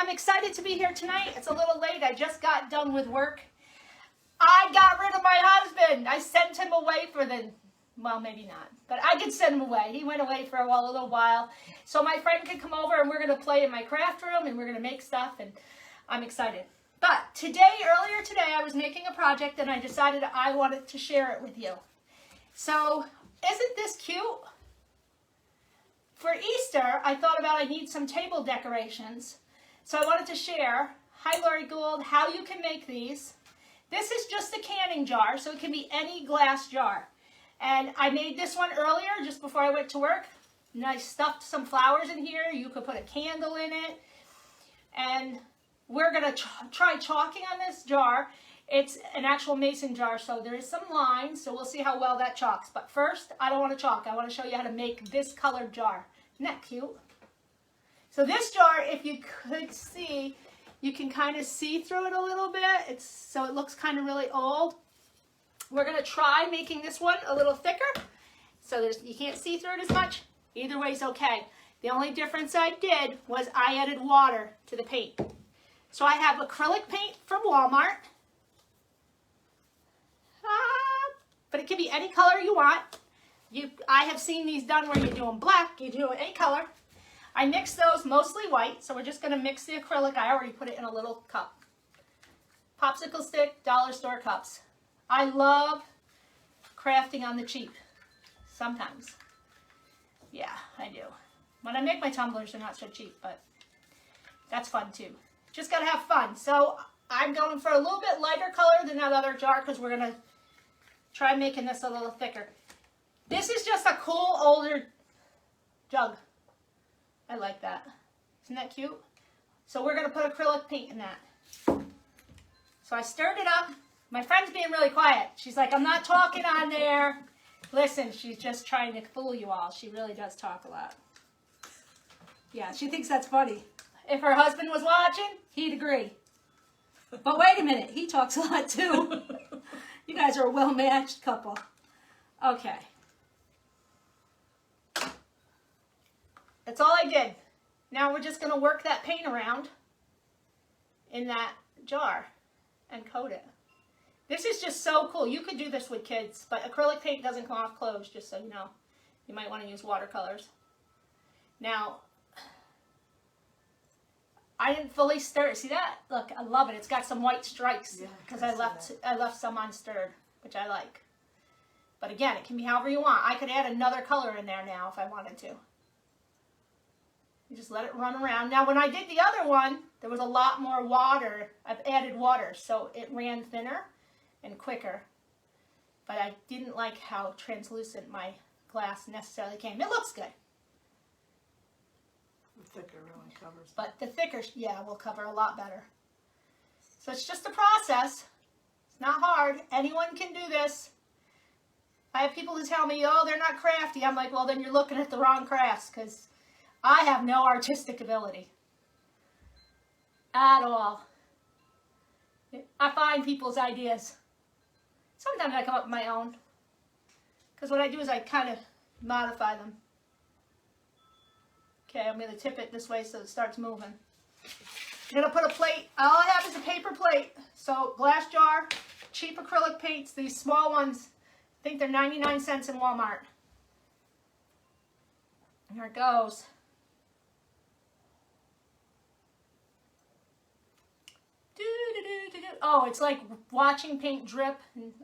I'm excited to be here tonight. It's a little late. I just got done with work. I got rid of my husband. I sent him away for the, well, maybe not, but I did send him away. He went away for a little while. So my friend could come over and we're going to play in my craft room and we're going to make stuff, and I'm excited. But earlier today, I was making a project and I decided I wanted to share it with you. So isn't this cute? For Easter, I thought about I need some table decorations. So I wanted to share, hi Lori Gould, how you can make these. This is just a canning jar, so it can be any glass jar. And I made this one earlier, just before I went to work. And I stuffed some flowers in here. You could put a candle in it. And we're going to try chalking on this jar. It's an actual mason jar, so there is some lines, so we'll see how well that chalks. But first, I don't want to chalk. I want to show you how to make this colored jar. Isn't that cute? So this jar, if you could see, you can kind of see through it a little bit. So it looks kind of really old. We're going to try making this one a little thicker, so you can't see through it as much. Either way is okay. The only difference I did was I added water to the paint. So I have acrylic paint from Walmart. But it can be any color you want. I have seen these done where you do them black, you do any color. I mix those mostly white, so we're just going to mix the acrylic. I already put it in a little cup. Popsicle stick, dollar store cups. I love crafting on the cheap. Sometimes. Yeah, I do. When I make my tumblers, they're not so cheap, but that's fun too. Just got to have fun. So I'm going for a little bit lighter color than that other jar because we're going to try making this a little thicker. This is just a cool older jug. I like that. Isn't that cute? So we're going to put acrylic paint in that. So I stirred it up. My friend's being really quiet. She's like, I'm not talking on there. Listen, she's just trying to fool you all. She really does talk a lot. Yeah, she thinks that's funny. If her husband was watching, he'd agree. But wait a minute, he talks a lot too. You guys are a well-matched couple. Okay. That's all I did. Now we're just going to work that paint around in that jar and coat it. This is just so cool. You could do this with kids, but acrylic paint doesn't come off clothes, just so you know. You might want to use watercolors. Now, I didn't fully stir it. See that? Look, I love it. It's got some white stripes because I left some unstirred, which I like. But again, it can be however you want. I could add another color in there now if I wanted to. You just let it run around. Now, when I did the other one, there was a lot more water. I've added water, so it ran thinner and quicker. But I didn't like how translucent my glass necessarily came. It looks good. The thicker really covers. But the thicker, yeah, will cover a lot better. So it's just a process. It's not hard. Anyone can do this. I have people who tell me, oh, they're not crafty. I'm like, well, then you're looking at the wrong crafts because I have no artistic ability at all. I find people's ideas. Sometimes I come up with my own. Because what I do is I kind of modify them. Okay, I'm going to tip it this way so it starts moving. I'm going to put a plate. All I have is a paper plate. So glass jar, cheap acrylic paints, these small ones. I think they're 99 cents in Walmart. Here it goes. Oh, it's like watching paint drip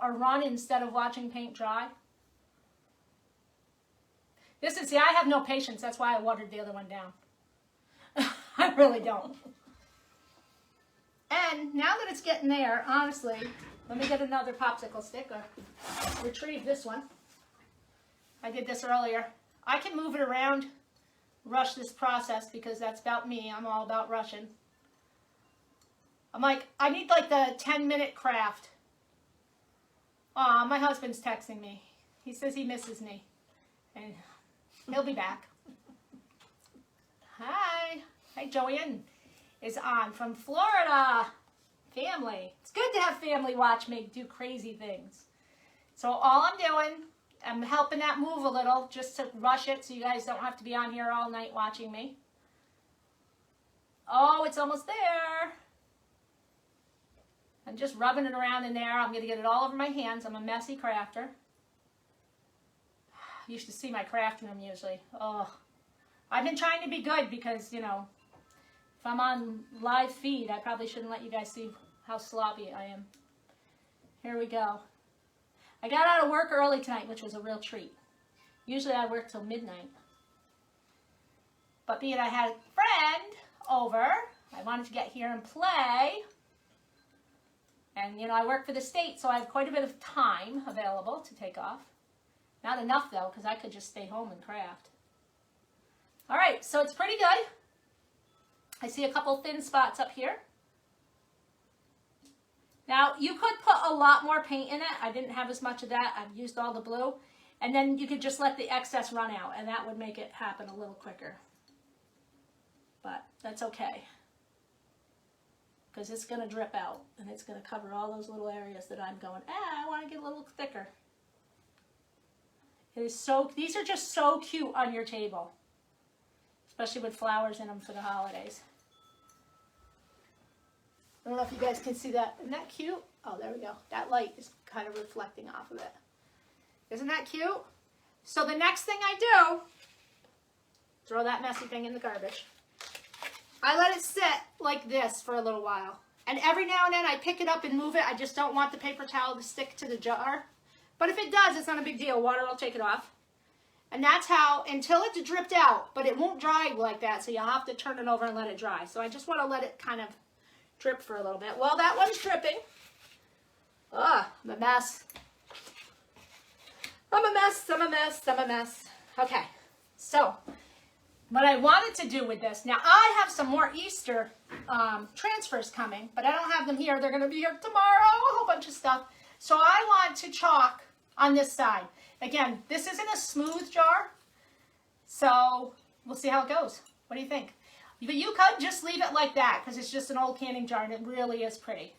or run instead of watching paint dry. See, I have no patience. That's why I watered the other one down. I really don't. And now that it's getting there, honestly, let me get another popsicle stick or retrieve this one. I did this earlier. I can move it around, rush this process because that's about me. I'm all about rushing. I'm like, I need like the 10-minute craft. Aw, my husband's texting me. He says he misses me. And he'll be back. Hi. Hi, Joanne is on from Florida. Family. It's good to have family watch me do crazy things. So all I'm doing, I'm helping that move a little just to rush it so you guys don't have to be on here all night watching me. Oh, it's almost there. I'm just rubbing it around in there. I'm going to get it all over my hands. I'm a messy crafter. You should see my craft room usually. Oh, I've been trying to be good because, you know, if I'm on live feed, I probably shouldn't let you guys see how sloppy I am. Here we go. I got out of work early tonight, which was a real treat. Usually I work till midnight. But being I had a friend over, I wanted to get here and play. And, you know, I work for the state, so I have quite a bit of time available to take off. Not enough, though, because I could just stay home and craft. All right, so it's pretty good. I see a couple thin spots up here. Now, you could put a lot more paint in it. I didn't have as much of that. I've used all the blue. And then you could just let the excess run out, and that would make it happen a little quicker. But that's okay, because it's going to drip out, and it's going to cover all those little areas that I'm going, I want to get a little thicker. It is so, these are just so cute on your table, especially with flowers in them for the holidays. I don't know if you guys can see that. Isn't that cute? Oh, there we go. That light is kind of reflecting off of it. Isn't that cute? So the next thing I do, throw that messy thing in the garbage. I let it sit like this for a little while. And every now and then I pick it up and move it. I just don't want the paper towel to stick to the jar. But if it does, it's not a big deal. Water will take it off. And that's how, until it's dripped out, but it won't dry like that, so you'll have to turn it over and let it dry. So I just want to let it kind of drip for a little bit. Well, that one's dripping. Ugh, I'm a mess. I'm a mess, I'm a mess, I'm a mess. Okay, so what I wanted to do with this, now I have some more Easter transfers coming, but I don't have them here. They're going to be here tomorrow, a whole bunch of stuff. So I want to chalk on this side. Again, this isn't a smooth jar, so we'll see how it goes. What do you think? But you could just leave it like that because it's just an old canning jar and it really is pretty.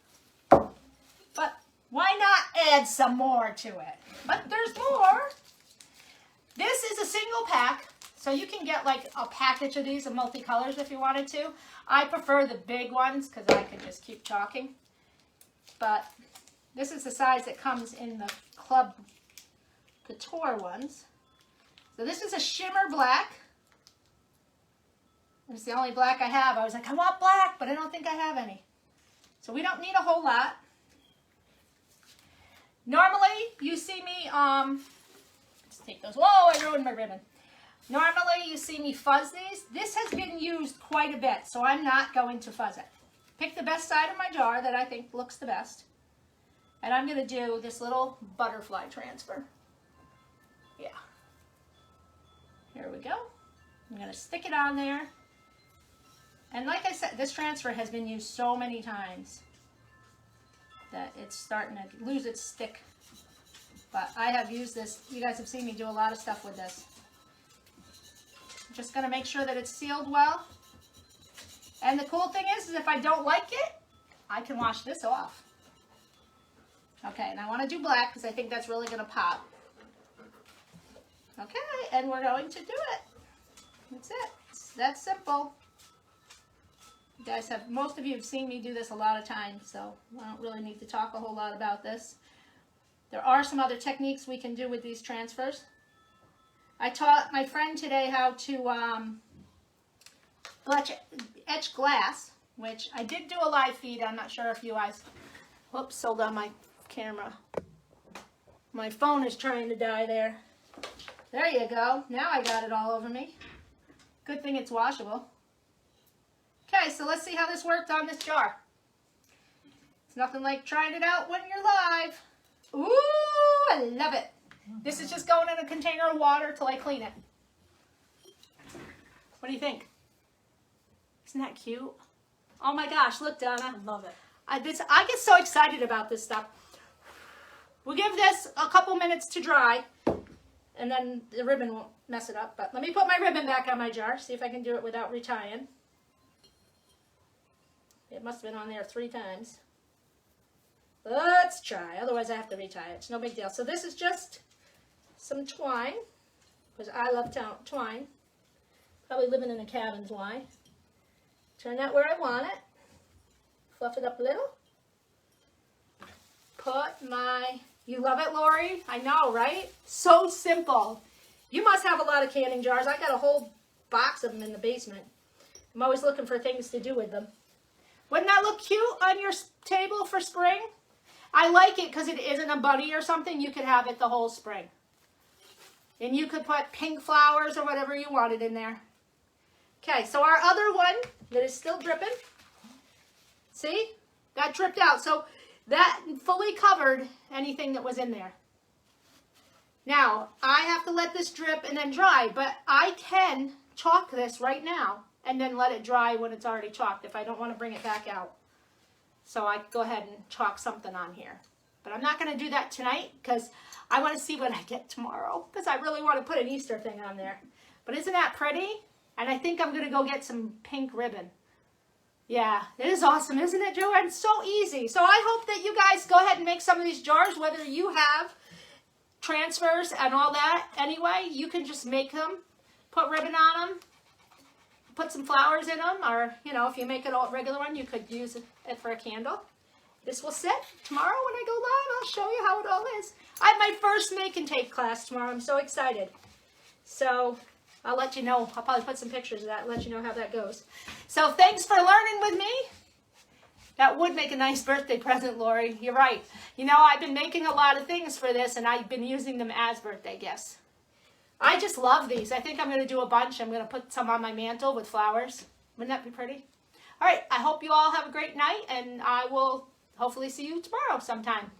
But why not add some more to it? But there's more. This is a single pack, so you can get like a package of these of multicolors if you wanted to. I prefer the big ones because I can just keep chalking. But this is the size that comes in the Club Couture ones. So this is a shimmer black. It's the only black I have. I was like, I want black, but I don't think I have any. So we don't need a whole lot. Normally, you see me, let's take those. Whoa, I ruined my ribbon. Normally, you see me fuzz these. This has been used quite a bit, so I'm not going to fuzz it. Pick the best side of my jar that I think looks the best. And I'm going to do this little butterfly transfer. Yeah. Here we go. I'm going to stick it on there. And like I said, this transfer has been used so many times that it's starting to lose its stick. But I have used this. You guys have seen me do a lot of stuff with this. I'm just going to make sure that it's sealed well. And the cool thing is if I don't like it, I can wash this off. Okay, and I want to do black because I think that's really going to pop. Okay, and we're going to do it. That's it. It's that simple. You guys have, most of you have seen me do this a lot of times, so I don't really need to talk a whole lot about this. There are some other techniques we can do with these transfers. I taught my friend today how to etch glass, which I did do a live feed. I'm not sure if you guys, whoops, sold on my camera. My phone is trying to die there. There you go. Now I got it all over me. Good thing it's washable. Okay, so let's see how this worked on this jar. It's nothing like trying it out when you're live. Ooh, I love it. This is just going in a container of water till I clean it. What do you think? Isn't that cute? Oh my gosh, look, Donna. I love it. I get so excited about this stuff. We'll give this a couple minutes to dry, and then the ribbon won't mess it up. But let me put my ribbon back on my jar, see if I can do it without retying. It must have been on there 3 times. Let's try, otherwise I have to retie it. It's no big deal. So this is just some twine, because I love twine. Probably living in a cabin's why. Turn that where I want it. Fluff it up a little. Put my, you love it, Lori? I know, right? So simple. You must have a lot of canning jars. I got a whole box of them in the basement. I'm always looking for things to do with them. Wouldn't that look cute on your table for spring? I like it because it isn't a bunny or something. You could have it the whole spring. And you could put pink flowers or whatever you wanted in there. Okay, so our other one that is still dripping. See? That dripped out. So that fully covered anything that was in there. Now, I have to let this drip and then dry, but I can chalk this right now and then let it dry when it's already chalked if I don't want to bring it back out. So I go ahead and chalk something on here. But I'm not going to do that tonight because I want to see what I get tomorrow because I really want to put an Easter thing on there. But isn't that pretty? And I think I'm going to go get some pink ribbon. Yeah, it is awesome, isn't it, Joanne? So easy. So I hope that you guys go ahead and make some of these jars, whether you have transfers and all that. Anyway, you can just make them, put ribbon on them, put some flowers in them, or, you know, if you make it a regular one, you could use it for a candle. This will sit. Tomorrow when I go live, I'll show you how it all is. I have my first make and take class tomorrow. I'm so excited. So I'll let you know. I'll probably put some pictures of that and let you know how that goes. So thanks for learning with me. That would make a nice birthday present, Lori. You're right. You know, I've been making a lot of things for this, and I've been using them as birthday gifts. I just love these. I think I'm going to do a bunch. I'm going to put some on my mantle with flowers. Wouldn't that be pretty? All right. I hope you all have a great night, and I will hopefully see you tomorrow sometime.